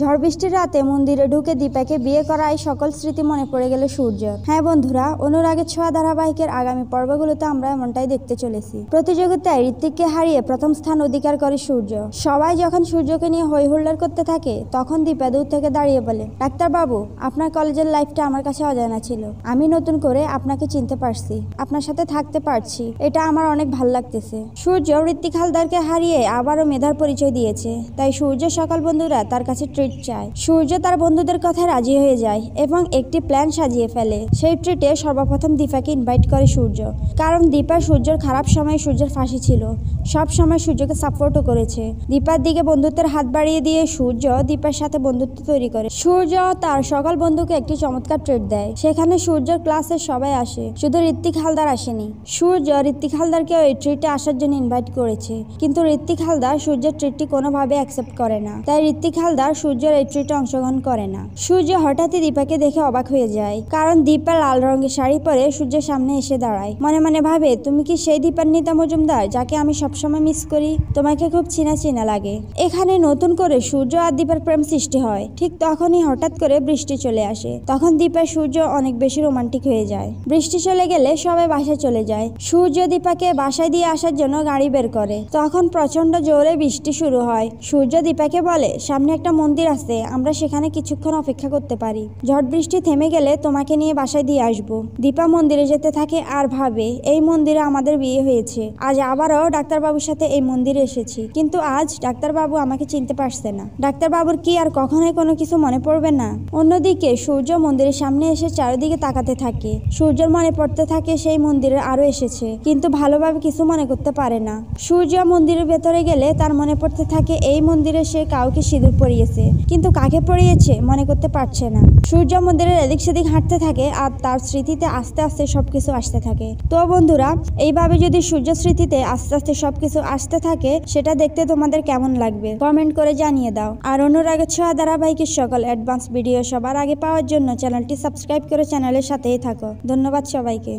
ঝড় বৃষ্টির রাতে মন্দিরে ঢুকে দীপাকে বিয়ে করা এই সকল স্মৃতি মনে পড়ে গেল সূর্য। হ্যাঁ বন্ধুরা, অনুরাগের ছোঁয়া ধারাবাহিকের আগামী পর্বগুলোতে আমরা এমনটাই দেখতে চলেছি। প্রতিযোগিতায় ঋত্বিককে হারিয়ে প্রথম স্থান অধিকার করে সূর্য। সবাই যখন সূর্যকে নিয়ে হই হুল্লোড় করতে থাকে, তখন দীপা দূর থেকে দাঁড়িয়ে বলে, ডাক্তার বাবু, আপনার কলেজের লাইফটা আমার কাছে অজানা ছিল। আমি নতুন করে আপনাকে চিনতে পারছি, আপনার সাথে থাকতে পারছি, এটা আমার অনেক ভালো লাগতেছে। সূর্য ঋত্বিক হালদারকে হারিয়ে আবারও মেধার পরিচয় দিয়েছে, তাই সূর্য সকল বন্ধুরা তার কাছে ট্রিট চায়। সূর্য তার বন্ধুদের কথায় রাজি হয়ে যায় এবং একটি প্ল্যান সাজিয়ে ফেলে। সেই ট্রিটে সর্বপ্রথম দীপাকে ইনভাইট করে সূর্য, কারণ দীপা সূর্যর খারাপ সময় সূর্যের ফাঁসি ছিল, সব সময় সূর্যকে সাপোর্টও করেছে। দীপার দিকে বন্ধুত্বের হাত বাড়িয়ে দিয়ে সূর্য দীপার সাথে বন্ধুত্ব তৈরি করে। সূর্য তার সকল বন্ধুকে একটি চমৎকার ট্রিট দেয়। সেখানে সূর্যের ক্লাসে সবাই আসে, শুধু ঋত্বিক হালদার আসেনি। সূর্য ঋত্বিক হালদারকে ওই ট্রিটে আসার জন্য ইনভাইট করেছে, কিন্তু ঋত্বিক হালদার সূর্যের ট্রিটটি কোনোভাবে অ্যাকসেপ্ট করে না, তাই ঋত্বিক হালদার সূর্যের এই ট্রিটে অংশগ্রহণ করে না। সূর্য হঠাৎই দীপাকে দেখে অবাক হয়ে যায়, কারণ দীপা লাল রঙের শাড়ি পরে সূর্যের সামনে এসে দাঁড়ায়। মনে মনে ভাবে, তুমি কি সেই দীপান্বিতা মজুমদার যাকে আমি সবসময় মিস করি? তোমাকে খুব চিনা চিনা লাগে। এখানে নতুন করে সূর্য আর দীপার প্রেম সৃষ্টি হয়। ঠিক তখনই হঠাৎ করে বৃষ্টি চলে আসে। তখন দীপা সূর্য অনেক বেশি রোমান্টিক হয়ে যায়। বৃষ্টি চলে গেলে সবাই বাসায় চলে যায়। সূর্য দীপাকে বাসায় দিয়ে আসার জন্য গাড়ি বের করে। তখন প্রচন্ড জোরে বৃষ্টি শুরু হয়। সূর্য দীপাকে বলে, সামনে একটা মন্দির আছে, আমরা সেখানে কিছুক্ষণ অপেক্ষা করতে পারি। ঝড় বৃষ্টি থেমে গেলে তোমাকে নিয়ে বাসায় দিয়ে আসবো। দীপা মন্দিরে যেতে থাকে আর ভাবে, এই মন্দিরে আমাদের বিয়ে হয়েছে, আজ আবারও ডাক্তারবাবুর সাথে এই মন্দিরে এসেছি, কিন্তু আজ ডাক্তারবাবু আমাকে চিনতে পারছে না। ডাক্তারবাবুর কি আর কখনোই কোনো কিছু মনে পড়বে না? অন্যদিকে সূর্য মন্দিরের সামনে এসে চারিদিকে তাকাতে থাকে। সূর্যের মনে পড়তে থাকে সেই মন্দিরে আরো এসেছে, কিন্তু ভালোভাবে কিছু মনে করতে পারে না। সূর্য মন্দিরের ভেতরে গেলে তার মনে পড়তে থাকে এই মন্দিরে সে কাউকে সিঁদুর পরিয়েছে, কিন্তু কাকে পরিয়েছে মনে করতে পারছে না। সূর্য মন্দিরের এদিক সেদিক হাঁটতে থাকে আর তার স্মৃতিতে আস্তে আস্তে সবকিছু আসতে থাকে। তো বন্ধুরা, এইভাবে যদি সূর্য স্মৃতিতে আস্তে আস্তে সবকিছু আসতে থাকে, সেটা দেখতে তোমাদের কেমন লাগবে কমেন্ট করে জানিয়ে দাও। আর অনুরাগের ছোঁয়া ধারাবাহিকের সকল অ্যাডভান্স ভিডিও সবার আগে পাওয়ার জন্য চ্যানেলটি সাবস্ক্রাইব করে চ্যানেলের সাথেই থাকো। ধন্যবাদ সবাইকে।